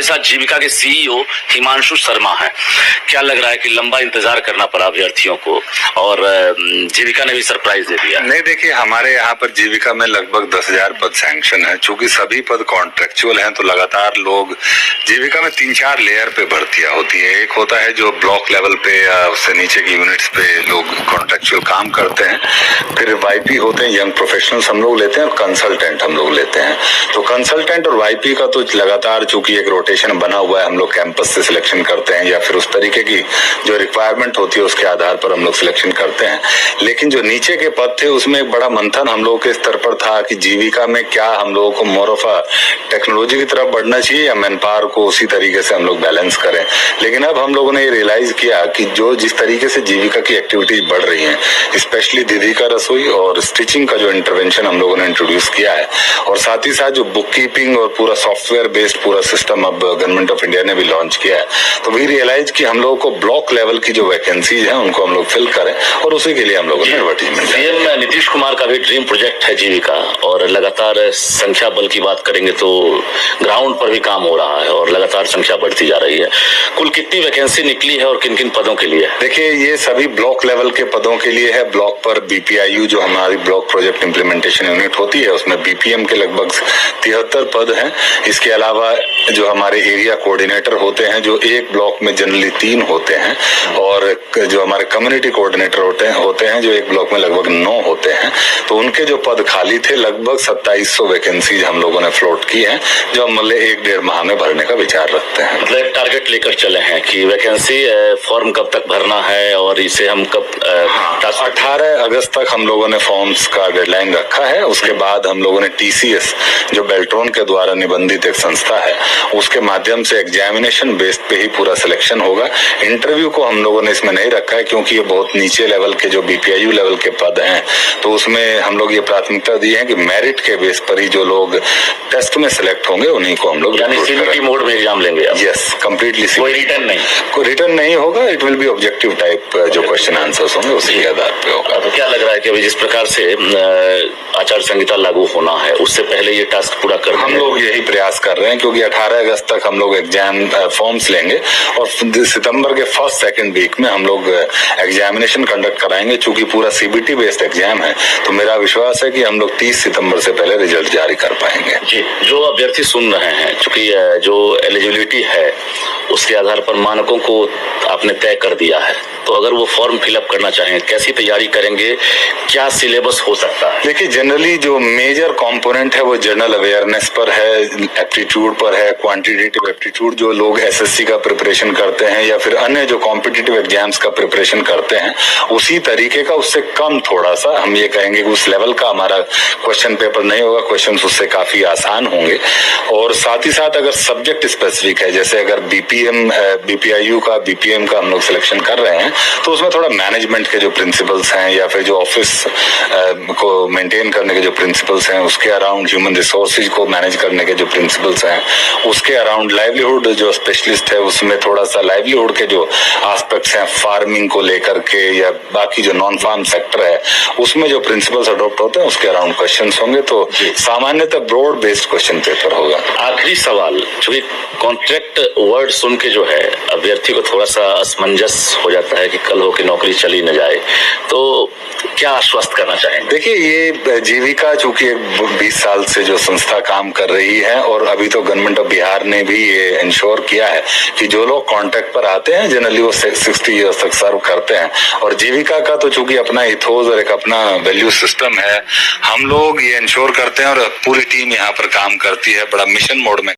साथ जीविका के सीईओ हिमांशु शर्मा हैं। क्या लग रहा है कि लंबा इंतजार करना पड़ा अभ्यर्थियों को और जीविका ने भी सरप्राइज दे दिया? नहीं, देखिए हमारे यहाँ पर जीविका में लगभग 10,000 पद सैंक्शन है। चूंकि सभी पद कॉन्ट्रेक्चुअल हैं तो लगातार लोग जीविका में 3-4 लेयर पे भर्तियां होती है। एक होता है जो ब्लॉक लेवल पे या उससे नीचे की यूनिट्स पे लोग कॉन्ट्रेक्चुअल काम करते हैं। फिर वाईपी होते हैं, यंग प्रोफेशनल्स हम लोग लेते हैं, और कंसल्टेंट हम लोग लेते हैं। तो कंसल्टेंट और वाईपी का तो लगातार चूंकि एक रोटेशन बना हुआ है, हम लोग कैंपस से सिलेक्शन करते हैं या फिर उस तरीके की जो रिक्वायरमेंट होती है उसके आधार पर हम लोग सिलेक्शन करते हैं। लेकिन जो नीचे के पद थे उसमें एक बड़ा मंथन हम लोगों के स्तर पर था कि जीविका में क्या हम लोगों को मोर ऑफ टेक्नोलॉजी की तरफ बढ़ना चाहिए या मैन पावर को उसी तरीके से हम लोग बैलेंस करें। लेकिन अब हम लोगों ने ये रियलाइज किया कि जो जिस तरीके से जीविका की एक्टिविटीज बढ़ रही हैं, स्पेशली दीदी का रसोई और स्टिचिंग का जो इंटरवेंशन हम लोगों ने इंट्रोड्यूस किया है, और साथ ही साथ जो बुक कीपिंग और पूरा सॉफ्टवेयर बेस्ड पूरा सिस्टम अब गवर्नमेंट ऑफ इंडिया ने भी लॉन्च किया है, तो वी रियलाइज कि हम लोगों को ब्लॉक लेवल की जो वैकेंसीज हैं उनको हम लोग फिल करें, और उसी के लिए हम लोगों ने एडवर्टीजमेंट। सीएम नीतीश कुमार का भी ड्रीम प्रोजेक्ट है जीविका, और लगातार संख्या बल की बात करेंगे तो ग्राउंड पर भी काम हो रहा है और लगातार संख्या बढ़ती जा रही है। कुल कितनी वैकेंसी निकली है और किन किन पदों के लिए? देखिए, ये सभी ब्लॉक लेवल के पदों के लिए है। ब्लॉक पर बीपीआईयू जो हमारी ब्लॉक प्रोजेक्ट इंप्लीमेंटेशन यूनिट होती है उसमें बीपीएम के लगभग 73 पद हैं। इसके अलावा जो हमारे एरिया कोऑर्डिनेटर होते हैं, जो एक ब्लॉक में जनरली 3 होते हैं, और जो हमारे कम्युनिटी कोऑर्डिनेटर होते हैं जो एक ब्लॉक में लगभग 9 होते हैं। तो उनके जो पद खाली थे लगभग 2700 वैकेंसीज हम लोगों ने फ्लोट की है, जो हम मतलब 1-1.5 माह में भरने का विचार रखते हैं। मतलब टारगेट लेकर चले हैं कि वैकेंसी फॉर्म कब तक भरना है और इसे हम कब 18 अगस्त तक हम लोगों ने फॉर्म्स का डेडलाइन रखा है। उसके बाद हम लोगों ने टीसीएस जो बेल्ट्रॉन के द्वारा निबंधित एक संस्था है उसके माध्यम से एग्जामिनेशन बेस्ड पे ही पूरा सिलेक्शन होगा। इंटरव्यू को हम लोगों ने इसमें नहीं रखा है क्योंकि ये बहुत नीचे लेवल के जो बीपीआईयू लेवल के पद हैं, तो उसमें हम लोग ये प्राथमिकता दी है कि मेरिट के बेस पर ही जो लोग टेस्ट में सिलेक्ट होंगे उन्हीं को हम लोग सीबीटी मोड में एग्जाम लेंगे। Yes, completely. कोई रिटर्न नहीं होगा। It will be objective type जो क्वेश्चन आंसर्स होंगे उसी के आधार पे होगा। तो क्या लग रहा है कि अभी जिस प्रकार से आचार संहिता लागू होना है उससे पहले ये टास्क पूरा कर हम लोग यही प्रयास कर रहे हैं, क्योंकि 18 अगस्त तक हम लोग एग्जाम फॉर्म्स लेंगे और सितंबर के 1st-2nd वीक में हम लोग एग्जामिनेशन कंडक्ट कराएंगे। चूंकि पूरा सीबीटी बेस्ड एग्जाम है तो मेरा विश्वास है कि हम लोग 30 सितंबर से पहले रिजल्ट जारी कर पाएंगे। जी, जो अभ्यर्थी सुन रहे हैं, चूंकि जो एलिजिबिलिटी है उसके आधार पर मानकों को आपने तय कर दिया है, तो अगर वो फॉर्म फिलअप करना चाहें कैसी तैयारी करेंगे, क्या सिलेबस हो सकता है? देखिए, जनरली जो मेजर कंपोनेंट है वो जनरल अवेयरनेस पर है, एप्टीट्यूड पर है, क्वांटिटेटिव एप्टीट्यूड जो लोग एसएससी का प्रिपरेशन करते हैं या फिर अन्य जो कॉम्पिटिटिव एग्जाम्स का प्रिपरेशन करते हैं उसी तरीके का, उससे कम थोड़ा सा हम ये कहेंगे कि उस लेवल का हमारा क्वेश्चन पेपर नहीं होगा। क्वेश्चन उससे काफी आसान होंगे, और साथ ही साथ अगर सब्जेक्ट स्पेसिफिक है, जैसे अगर बीपीआईयू का बीपीएम का हम लोग सिलेक्शन कर रहे हैं तो उसमें थोड़ा मैनेजमेंट के जो प्रिंसिपल्स हैं या फिर जो ऑफिस को मेंटेन करने के जो प्रिंसिपल्स हैं, उसके अराउंड ह्यूमन रिसोर्सेज को मैनेज करने के जो प्रिंसिपल्स हैं, उसके अराउंड लाइवलीहुड जो स्पेशलिस्ट है उसमें थोड़ा सा लाइवलीहुड के जो एस्पेक्ट्स हैं फार्मिंग को लेकर के या बाकी जो नॉन फार्म सेक्टर है उसमें जो प्रिंसिपल्स अडॉप्ट होते हैं उसके अराउंड क्वेश्चन होंगे। तो सामान्यतः ब्रॉड बेस्ड क्वेश्चन पेपर होगा। आखिरी सवाल, चूंकि कॉन्ट्रैक्ट वर्ड सुन के जो है अभ्यर्थी को थोड़ा सा असमंजस हो जाता है कि कल हो के नौकरी चली न जाए, तो क्या आश्वस्त करना चाहेंगे? देखिए, ये जीविका चूंकि 20 साल से जो संस्था काम कर रही है, और अभी तो गवर्नमेंट ऑफ बिहार ने भी ये इंश्योर किया है कि जो लोग कॉन्ट्रैक्ट पर आते हैं जनरली वो 60 ईयर्स तक सर्व करते हैं। और जीविका का तो चूंकि अपना इथोस और एक अपना वैल्यू सिस्टम है, हम लोग ये इंश्योर करते हैं और पूरी टीम यहाँ पर काम करती है बड़ा मिशन मोड में।